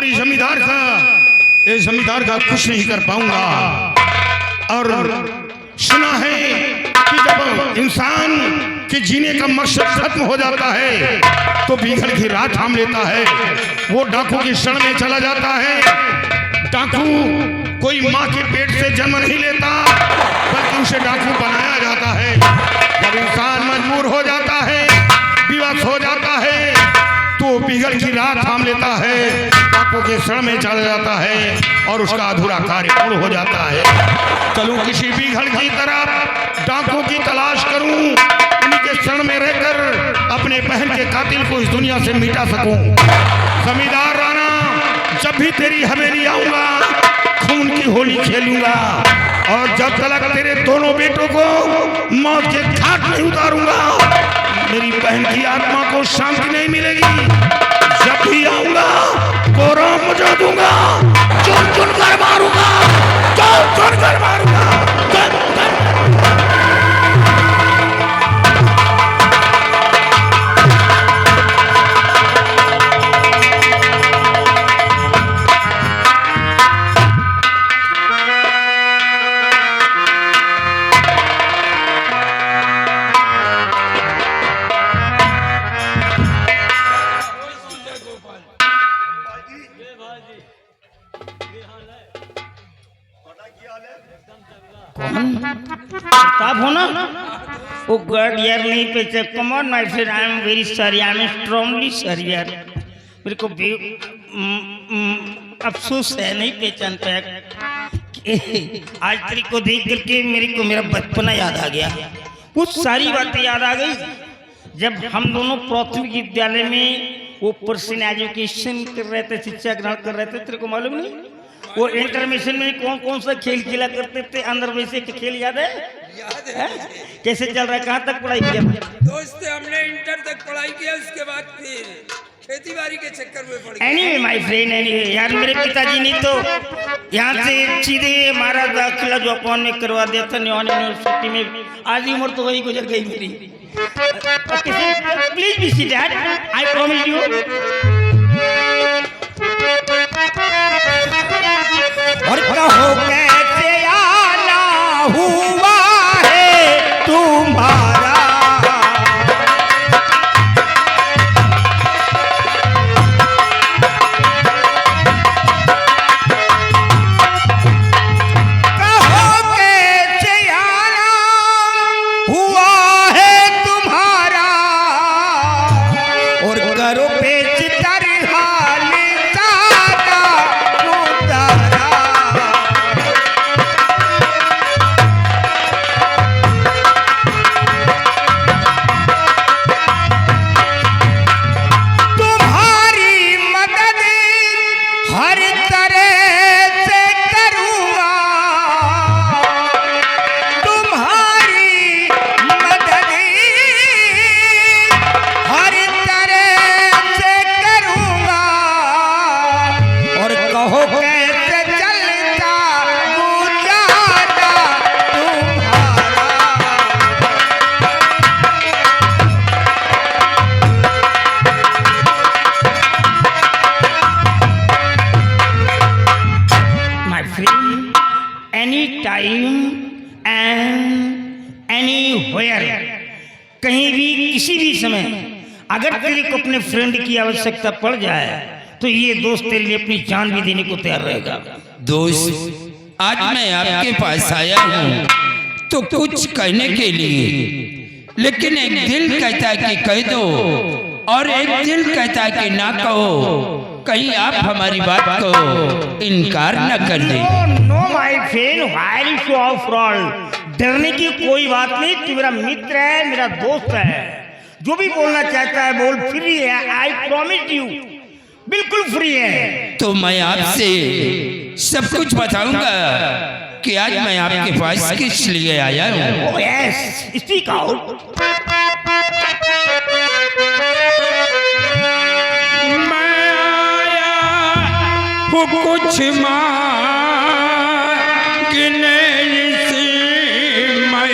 और ये जमींदार का कुछ नहीं कर पाऊंगा। और सुना है कि जब इंसान के जीने का मकसद खत्म हो जाता है तो बीघड़ की राह थाम लेता है, वो डाकू के शरण में चला जाता है। डाकू कोई माँ के पेट से जन्म नहीं लेता, बल्कि उसे डाकू बनाया जाता है। जब इंसान मजबूर हो जाता है, विवश हो जाता है, तो बीघड़ की राह थाम लेता है, डाकू के शरण में चला जाता है और उसका अधूरा कार्य पूर्ण हो जाता है। चलूं किसी बीघड़ की तरफ डाकू की तलाश करूं, उन्हीं के शरण में रहकर अपने बहन के कातिल को इस दुनिया से मिटा सकूं। जमींदार राणा, जब भी तेरी हवेली आऊंगा खून की होली खेलूंगा, और जब तक तेरे दोनों बेटों को मौत के घाट नहीं उतारूंगा, मेरी बहन की आत्मा को शांति नहीं मिलेगी। जब भी आऊंगा कोरा मुझे दूंगा, चुन चुन कर मारूंगा, चुन चुन कर मारूंगा। आप हो ना? Oh God यार नहीं पहचान। Come on my friend, I am very sorry, I am strongly sorry यार। मेरे को अफसोस है, नहीं पहचान पाया। आज तेरे को देख करके मेरे को मेरा बचपना याद आ गया, कुछ सारी बातें याद आ गई। जब हम दोनों प्राथमिक विद्यालय में वो पर्सन एजुकेशन कर रहे थे, शिक्षा ग्रहण कर रहे थे, तेरे को मालूम नहीं? वो इंटरमिशन में कौन कौन सा खेल खेला करते थे, अंदर वैसे के खेल याद है? याद है। कैसे चल रहा है, कहाँ तक पढ़ाई किया? दोस्त हमने इंटर तक पढ़ाई किया, उसके बाद फिर खेती बाड़ी के चक्कर में पड़ गए। एनीवे माय फ्रेंड, एनीवे यार, मेरे पिताजी ने तो यहाँ से सीधे हमारा दाखिला जापान में करवा दिया था, न्योन यूनिवर्सिटी में। आधी उम्र तो वही गुजर गई मेरी। Please be seated, I promise you. और कहो कैसे आना हुआ है तुम्हारा, कहो कैसे आना हुआ है तुम्हारा, और करो बेचतर हाल सादा उतारा। तुम्हारी मदद हर तरह से करूंगा, तुम्हारी मदद हर तरह से करूंगा, और कहो कैसे चलता गुजारा तुम्हारा। My friend, any time and anywhere, कहीं भी किसी भी समय अगर तेरे को अपने फ्रेंड की आवश्यकता पड़ जाए तो ये दोस्त तेरे लिए अपनी जान भी देने को तैयार रहेगा। दोस्त, आज मैं आपके पास आया हूँ तो कुछ कहने के लिए, लेकिन एक दिल कहता है कि कह दो और एक दिल कहता है कि ना कहो, कहीं आप हमारी बात को इनकार न कर दें। No my friend, why you so afraid? डरने की कोई बात नहीं, तू मेरा मित्र है, मेरा दोस्त है, जो भी बोलना चाहता है बोल, फ्री है, आई प्रॉमिस यू, बिल्कुल फ्री है। तो मैं आपसे सब कुछ बताऊंगा कि आज मैं आपके पास किस लिए आया हूँ। Oh yes, speak out. मैं आया हूँ कुछ मांगने से, मैं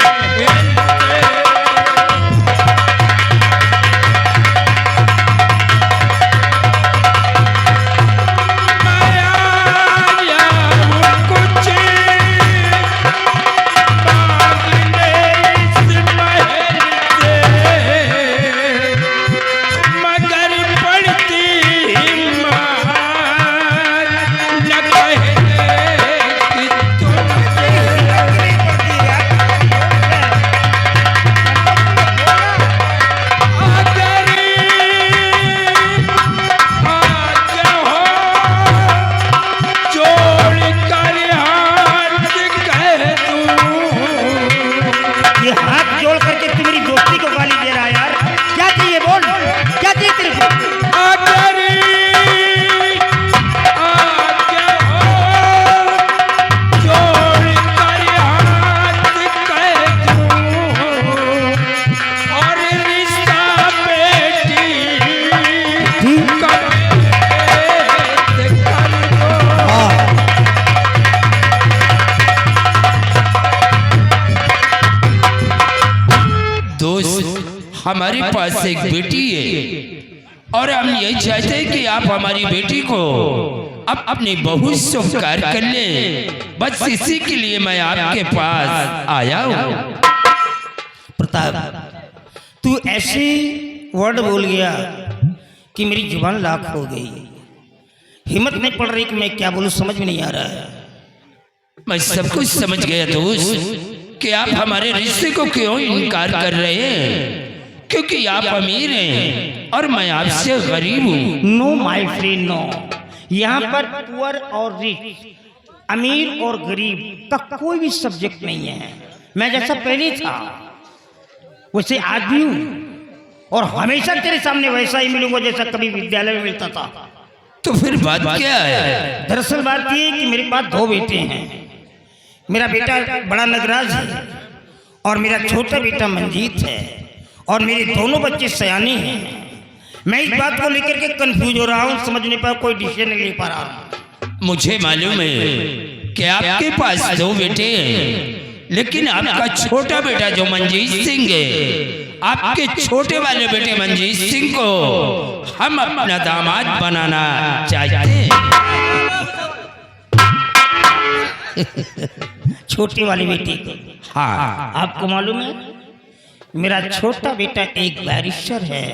हमारे पास एक बेटी है और हम यही चाहते हैं कि आप हमारी बेटी को अपनी बहू स्वीकार कर ले। बस इसी के लिए मैं आपके पास आया हूँ। प्रताप, तू ऐसे वर्ड बोल गया कि मेरी जुबान लाख हो गई। हिम्मत नहीं पड़ रही कि मैं क्या बोलूं, समझ में नहीं आ रहा है। मैं सब कुछ समझ गया दोस्त कि आप हमारे रिश्ते को क्यों इनकार कर रहे हैं, क्योंकि आप अमीर हैं और मैं आपसे गरीब हूँ। नो माय फ्रेंड नो, यहाँ पर पुअर और रिच, अमीर और गरीब का कोई भी सब्जेक्ट नहीं है। मैं जैसा पहले था वैसे आज भी हूँ और हमेशा तेरे सामने वैसा ही मिलूंगा जैसा कभी विद्यालय में मिलता था। तो फिर बात क्या है? दरअसल बात यह है कि मेरे पास 2 बेटे हैं। मेरा बेटा बड़ा नगराज है और मेरा छोटा बेटा मंजीत है और मेरे दोनों बच्चे सयाने हैं। मैं इस बात को लेकर के कंफ्यूज हो रहा हूँ, समझ नहीं पा, कोई डिसीजन नहीं ले पा रहा हूँ। मुझे मालूम है कि आपके पास 2 बेटे हैं, लेकिन आपका छोटा बेटा जो मंजीत सिंह है, आपके छोटे वाले बेटे मंजीत सिंह को हम अपना दामाद बनाना चाहते हैं। छोटे वाले बेटे को? हाँ। आपको मालूम है मेरा छोटा बेटा एक बैरिस्टर है,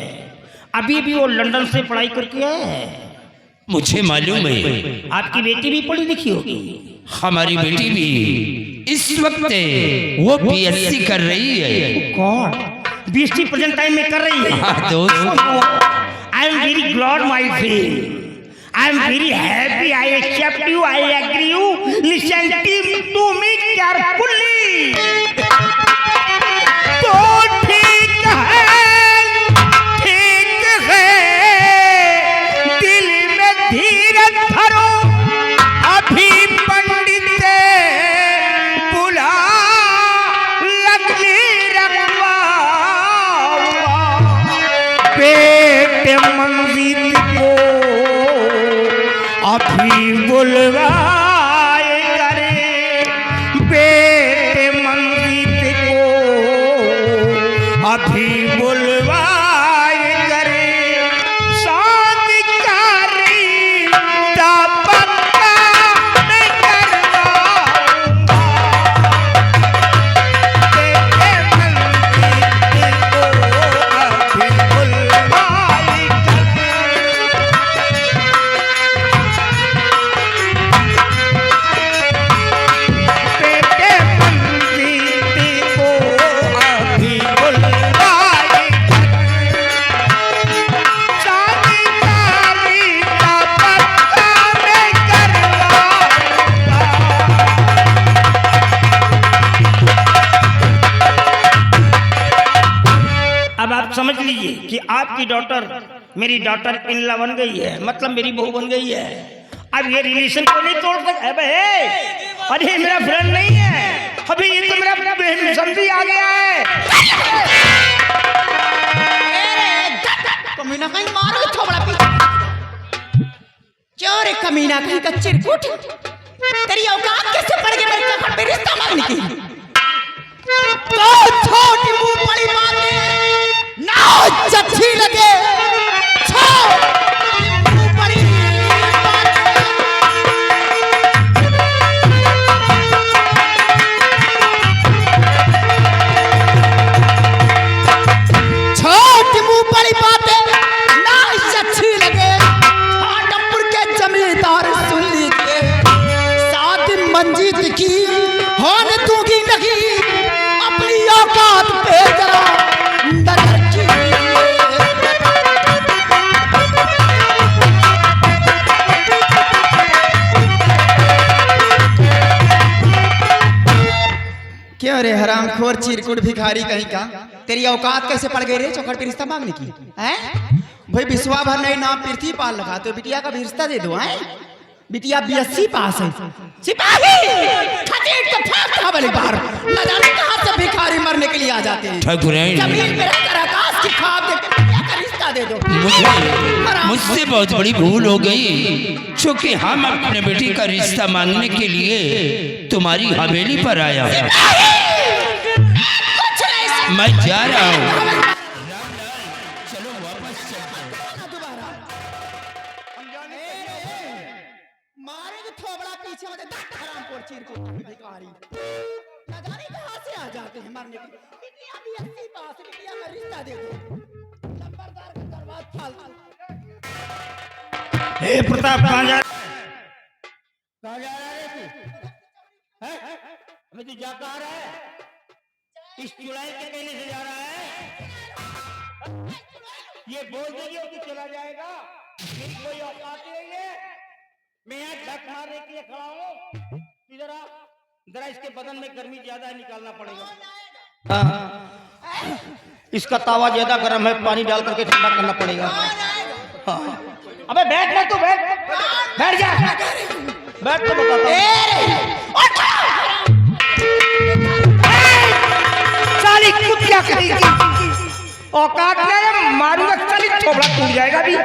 अभी भी वो लंदन से पढ़ाई करके आया है। मुझे मालूम है। आपकी बेटी भी पढ़ी लिखी होगी? हमारी बेटी भी इस वक्त वो बीएससी कर रही है। कौन? बीएससी प्रेजेंट टाइम में कर रही है? हाँ दोस्त। I am very glad my friend, I am very happy, I accept you, I agree you, listen to me carefully. तो ठीक है, दिल में धीरज धरो, अभी पंडित बुला लगनी रखवा। बेटे मंजीत को अभी बुलवाए करे, बेटे मंजीत को अभी बुलवाए करे, शादी करी पक्का मैं करवाऊंगा। बेटे मंजीत को अभी बुलवाए समझ लीजिए कि आपकी डॉटर मेरी डॉटर इन लॉ बन गई है, मतलब मेरी बहू बन गई है। अब ये रिलेशन को नहीं तोड़ सकते। अरे ये मेरा फ्रेंड नहीं है, अभी ये तो मेरा समझी आ गया है। कमीना कहीं मारो थोड़ा पी चोर कमीना कहीं का चिरकुट, तेरी औकात कैसे पड़ गई मेरे चक्कर पे रिश्ता मांगने की? तो छोटी मुंह बड़ी बातें ना अच्छी लगे, मुंह बड़ी छोटी मुंह बड़ी बातें ना अच्छी लगे। आटमपुर के जमींदार सुन लीजिए, शादी मंजीत की होने दूंगी नहीं, अपनी औकात पे जरा क्यों रे हरामखोर चिरकुट भिखारी कहीं का, तेरी औकात कैसे पड़ गई रे चौखट पे रिश्ता मांगने की? हैं भाई विश्वा भर नहीं नाम पृथ्वी पाल लगा तो बिटिया का भी रिश्ता दे दो। हैं बिटिया बीएससी पास है, सिपाही खतीट के फाक था बड़े बार, न जाने कहां से भिखारी मरने के लिए आ जाते हैं। जमीन पे रहकर आकाश की ख्वाब देखकर बिटिया का रिश्ता दे दो। मुझसे बहुत बड़ी भूल हो गई, क्योंकि हम अपने बेटी का रिश्ता मांगने के लिए तुम्हारी हवेली पर आया हूँ। मैं जा रहा हूँ। पीछे होते दट हरामखोर चिरकुट भिखारी ना जाने कहां से आ जाते हैं मरने के लिए। बिटिया भी 80 पास, बिटिया का रिश्ता दे दो। नंबरदार का दरबार फालतू। हे प्रताप कहाँ जा कहाँ जा रहा है तू? हैं? अबे तू जा कहाँ रहा है? इस चुड़ैल के कहने से जा रहा है? ये बोल देगी कि चला जाएगा? मेरी कोई औकात नहीं है। मैं यहाँ झक मारने के लिए खड़ा हूँ। इधर आ, जरा इसके बदन में गर्मी ज्यादा है, निकालना पड़ेगा। हाँ। इसका तावा ज्यादा गर्म है, पानी डाल करके ठंडा करना पड़ेगा। हाँ। अबे बैठ ना तू, बैठ बैठ जा, बैठ तो बताता हूँ। साली कुतिया करेगी, औकात नहीं है, मारूंगा साली थोबड़ा टूट जाएगा भी।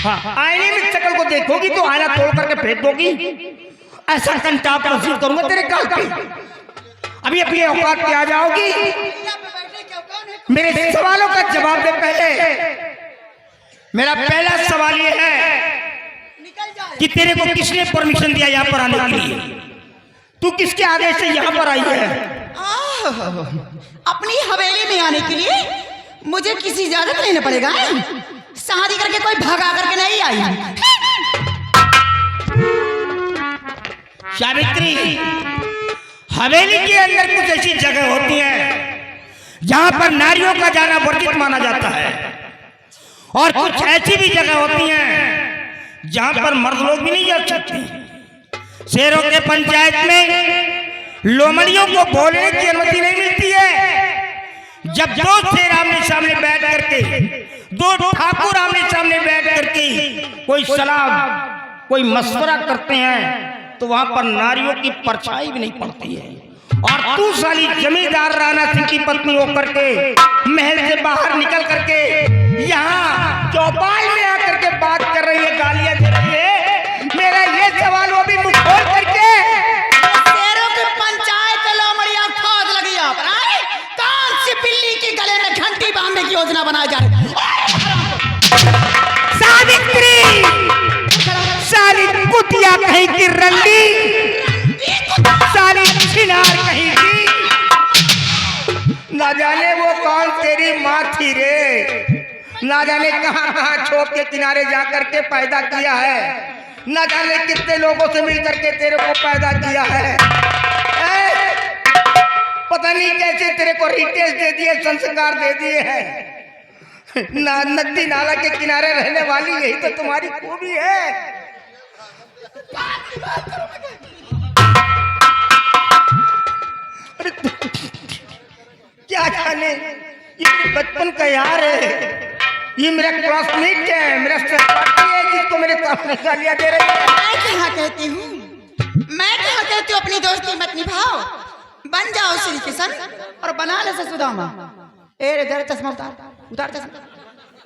हाँ, आईने में शक्ल को देखोगी तो आईना तोड़ करके फेंक दोगी। ऐसा कंटाप महसूस करूंगा तेरे गाल पे। अभी अपनी औकात पे आ जाओगी। मेरे सवालों का जवाब दे पहले। मेरा पहला सवाल ये है कि तेरे को किसने परमिशन दिया यहाँ पर आने के लिए? तू किसके आदेश से यहाँ पर आई है? अपनी हवेली में आने के लिए मुझे किसी इजाजत लेना पड़ेगा। शादी करके कोई भगा करके नहीं आई। सावित्री, हवेली के अंदर कुछ ऐसी जगह होती है जहां पर नारियों का जाना वर्जित माना जाता है, और कुछ ऐसी भी जगह होती हैं जहां पर मर्द लोग भी नहीं जा सकते। शेरों के पंचायत में लोमड़ियों को बोलने की अनुमति नहीं मिलती है। जब दो शेर आमने सामने बैठ करके, दो ठाकुर आमने सामने बैठ करके कोई सलाह, कोई मशवरा करते हैं तो वहां पर नारियों की परछाई भी नहीं पड़ती है। और तू साली जमींदार राणा सिंह की पत्नी होकर के महल से बाहर निकल करके यहाँ चौपाल में आकर के बात कर रही है, गालियां दे रही है। मेरा ये सवाल वो भी मुंह खोल करके, शेरों की पंचायत लोमड़िया खोद लगी आप कौन सी बिल्ली के गले में घंटी बांधने की योजना बनाई जा रही है? सावित्री, साली कुतिया कहीं की रल्ली, साली छिनार कहीं की। ना जाने वो कौन तेरी माँ थी रे, ना जाने कहां कहां छोप के किनारे जाकर के पैदा किया है, ना जाने कितने लोगों से मिलकर के तेरे को पैदा किया है। पता नहीं कैसे तेरे को रिटेल दे दिए, संस्कार दे दिए हैं। ना नदी नाला के किनारे रहने वाली यही तो तुम्हारी खूबी है। अरे क्या जाने, ये बचपन का यार है, ये मेरा क्लासमेट है, मेरा सहपाठी है, जिसको मेरे सामने गालियां दे रही है। मैं कहाँ कहती हूँ, मैं कहाँ कहती हूँ अपनी दोस्ती मत निभाओ। बन जाओ श्री किशन और बना ले से सुदामा। ए रे जरा चश्मा उतार, उतार चश्मा,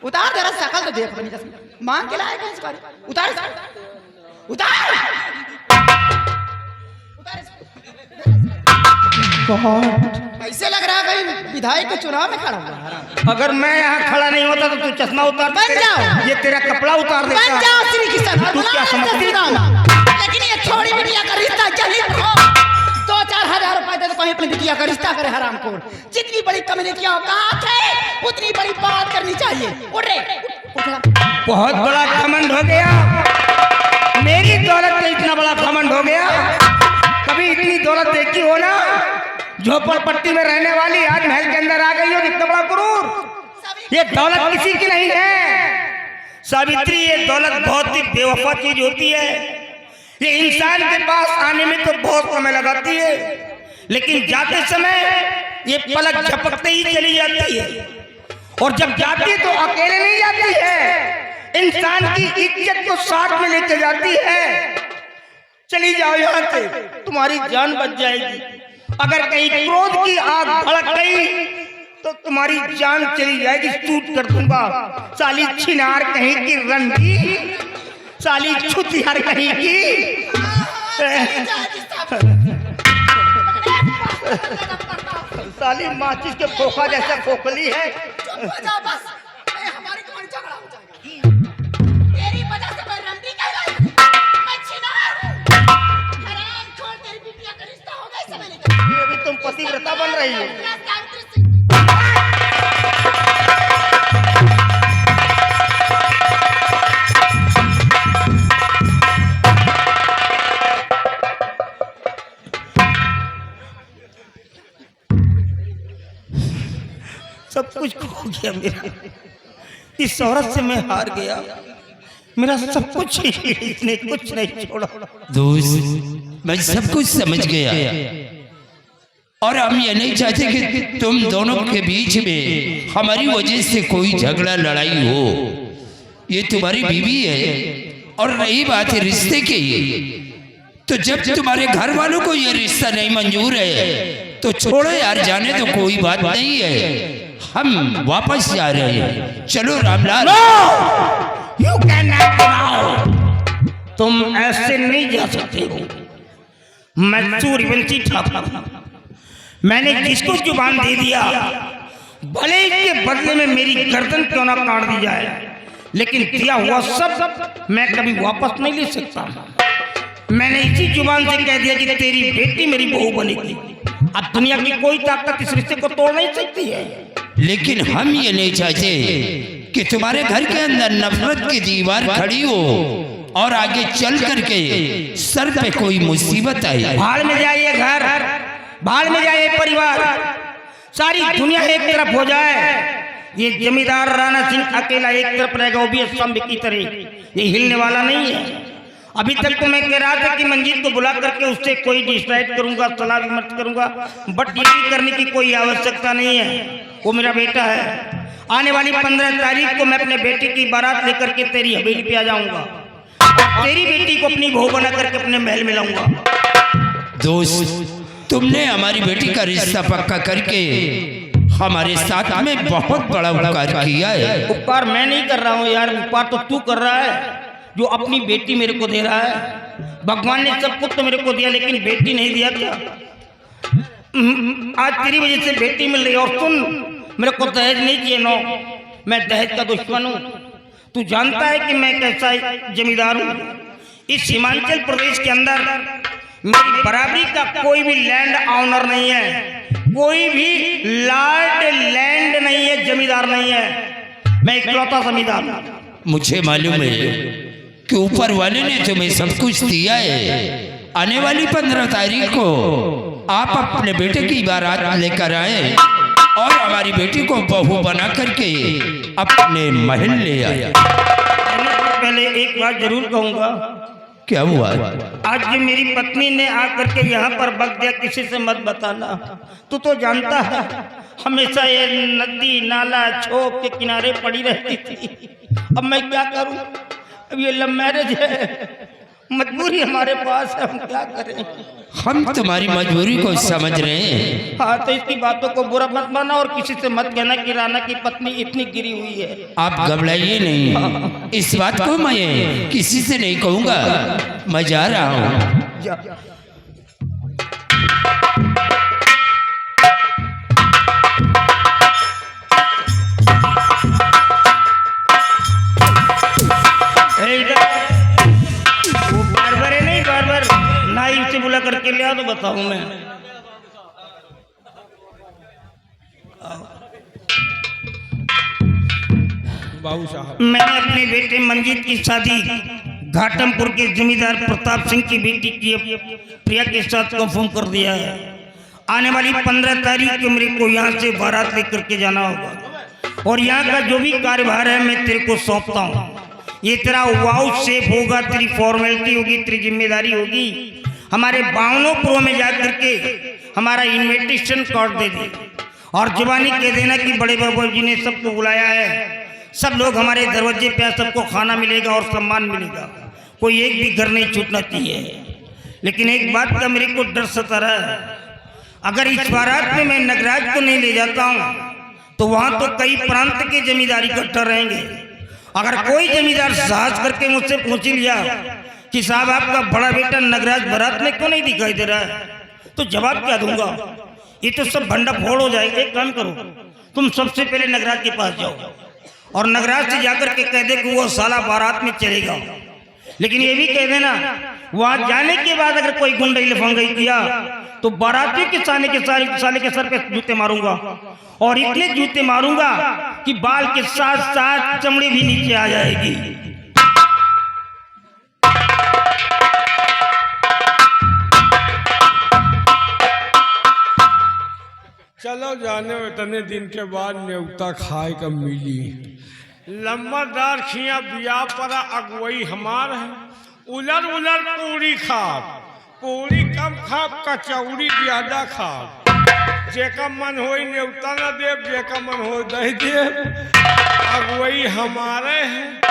उतार जरा शकल तो देख अपनी चश्मा। मांग के लाए कौन सी, उतार उतार ऐसे लग रहा है कहीं विधायक के चुनाव में खड़ा हुआ। अगर मैं यहाँ खड़ा नहीं होता तो तू चश्मा उतार, बन जाओ, ये तेरा कपड़ा उतार देता। बन जाओ श्री किशन। तू क्या समझती है? लेकिन ये छोड़ी बिटिया का रिश्ता जल्दी 2-4 हजार रुपए दे तो कहीं अपनी बिटिया का रिश्ता करे हरामखोर। जितनी बड़ी कमीने की औकात है उतनी बड़ी बात करनी चाहिए। उठ रे, बहुत बड़ा घमंड हो गया, मेरी दौलत में इतना बड़ा घमंड हो गया। कभी इतनी दौलत देखी हो ना, झोपड़पट्टी में रहने वाली आज महल के अंदर आ गई हो, इतना बड़ा गुरूर। ये दौलत किसी की नहीं है सावित्री, ये दौलत बहुत ही बेवफा चीज होती है। ये इंसान के पास आने में तो बहुत समय लगाती है, लेकिन जाते समय ये पलक झपकते ही चली जाती है। और जब जाती है तो अकेले नहीं जाती है, इंसान की इज्जत को साथ में लेके जाती है। चली जाओ यहाँ से, तुम्हारी जान बच जाएगी। अगर कहीं क्रोध की आग भड़क गई तो तुम्हारी जान चली जाएगी, शूट कर दूंगा। साली छिनार कहीं की रंडी, साली छुतियार कहीं की। साली माचिस के खोखा जैसा खोखली है। हमारी कौन झगड़ा हो जाएगा? तेरी वजह से मैं रंडी कहलाई, मैं छिनार हूँ। रही हो? सब कुछ खो गया मेरा, इस औरत से मैं हार गया, मेरा सब कुछ इसने कुछ नहीं छोड़ा। दोस्त, मैं सब कुछ समझ गया और हम ये नहीं चाहते कि तुम दोनों के बीच में हमारी वजह से कोई झगड़ा लड़ाई हो। ये तुम्हारी बीवी है और रही बात है रिश्ते की, तो जब तुम्हारे घर वालों को ये रिश्ता नहीं मंजूर है तो छोड़ो यार, जाने तो कोई बात नहीं है, हम वापस जा रहे हैं। चलो Ramlal. You cannot go now. तुम ऐसे नहीं जा सकते हो। मैं सूर्यवंशी ठाकुर, मैंने जिसको जुबान दे दिया, भले इसके बदले में मेरी गर्दन क्यों ना काट दी जाए, लेकिन दिया हुआ सब मैं कभी वापस नहीं ले सकता। मैंने इसी जुबान से कह दिया कि तेरी बेटी मेरी बहू बनेगी। अब दुनिया की कोई ताकत इस रिश्ते को तोड़ नहीं सकती है। लेकिन हम ये नहीं चाहते कि तुम्हारे घर के अंदर नफरत की दीवार खड़ी हो और आगे चल करके सर पे कोई मुसीबत आए। भाड़ में जाए ये घर, भाड़ में जाए ये परिवार, सारी दुनिया एक तरफ हो जाए, ये जमींदार राणा सिंह अकेला एक तरफ रहेगा, वो भी स्तंभ की तरह, ये हिलने वाला नहीं है। अभी तक तो मैं कह रहा था कि मंजीत को बुला करके उससे कोई डिसाइड करूंगा, सलाह विमर्श करूंगा, बट ये करने की कोई आवश्यकता नहीं है। वो मेरा बेटा है। आने वाली 15 तारीख को मैं अपने बेटे की बारात लेकर के तेरी हवेली पे आ जाऊंगा, तेरी बेटी को अपनी बहू बना करके अपने महल में लाऊंगा। दोस्त, तुमने हमारी बेटी का रिश्ता पक्का करके हमारे साथ में बहुत बड़ा उपकार किया है। उपकार मैं नहीं कर रहा हूँ यार, उपकार तो तू कर रहा है, जो अपनी बेटी मेरे को दे रहा है। भगवान ने सब कुछ तो मेरे को दिया, लेकिन बेटी नहीं दिया क्या? आज तेरी वजह से बेटी मिल रही है। और सुन, मेरे को दहेज नहीं चाहिए, नो, मैं दहेज का दुश्मन हूँ। तू जानता है कि मैं कैसा जमींदार हूँ। इस हिमाचल प्रदेश के अंदर मेरी बराबरी का कोई भी लैंड ऑनर नहीं है, कोई भी लॉर्ड लैंड नहीं है, जमींदार नहीं है, मैं इकलौता जमींदार हूँ। मुझे मालूम है कि ऊपर वाले ने तुम्हें सब कुछ दिया है। आने वाली 15 तारीख को आप अपने बेटे की बारात लेकर आए और हमारी बेटी को बहू बना करके अपने महल ले आए। पहले एक बात जरूर कहूंगा। क्या हुआ? आज जो मेरी पत्नी ने आकर के यहाँ पर बक दिया, किसी से मत बताना। तू तो जानता है हमेशा ये नदी नाला छोप के किनारे पड़ी रहती थी। अब मैं क्या करूं? अब ये लव मैरिज है, मजबूरी हमारे पास है, हम क्या करें? हम तुम्हारी मजबूरी को समझ रहे हैं। हाँ, तो इसकी बातों को बुरा मत माना और किसी से मत कहना कि राणा की पत्नी इतनी गिरी हुई है। आप घबराइए नहीं, इस बात को मैं किसी से नहीं कहूँगा। मैं जा रहा हूँ। वो बार-बार है नहीं, बार-बार नाई से बुला करके ले आ तो बताऊं मैं। बाबू साहब, मैंने अपने बेटे मंजीत की शादी घाटमपुर के जमींदार प्रताप सिंह की बेटी की प्रिया के साथ कंफर्म कर दिया है। आने वाली 15 तारीख को मेरे को यहाँ से बारात लेकर के जाना होगा और यहाँ का जो भी कार्यभार है मैं तेरे को सौंपता हूँ। ये तेरा वाउच सेफ होगा, तेरी फॉर्मेलिटी होगी, तेरी जिम्मेदारी होगी। हमारे बावनोपुर में जा करके हमारा इन्विटेशन कार्ड दे दे और जुबानी कह देना कि बड़े बाबू जी ने सबको बुलाया है, सब लोग हमारे दरवाजे पे, सबको खाना मिलेगा और सम्मान मिलेगा, कोई एक भी घर नहीं छूटना चाहिए। लेकिन एक बात का मेरे को डर सता रहा है, अगर इस बारात में मैं नगराज को नहीं ले जाता हूँ तो वहाँ तो कई प्रांत के जमींदारी इकट्ठा रहेंगे। अगर कोई जमींदार साहस करके मुझसे पूछ लिया कि साहब आपका बड़ा बेटा नगराज बारात में क्यों नहीं दिखाई दे रहा है, तो जवाब क्या दूंगा? ये तो सब भंडा फोड़ हो जाएगा। एक काम करो, तुम सबसे पहले नगराज के पास जाओ और नगराज से जाकर के कह दे कि वो साला बारात में चलेगा। लेकिन ये भी कह देना वहां जाने के बाद अगर कोई गुंडई लफंगई किया तो बाराती के साले के सर पे जूते मारूंगा और इतने जूते मारूंगा कि बाल के साथ साथ चमड़ी भी नीचे आ जाएगी। चलो जाने इतने दिन के बाद न्योता खाए का मिली। लंबादार खिया बिया पर अगुवई हमार है। उलर उलर पूरी खा, पूरी कम खा, कचौड़ी ज्यादा खा। जेका मन हो न्योता न देव, जेका मन हो दही देव। अगुवई हमारे हैं।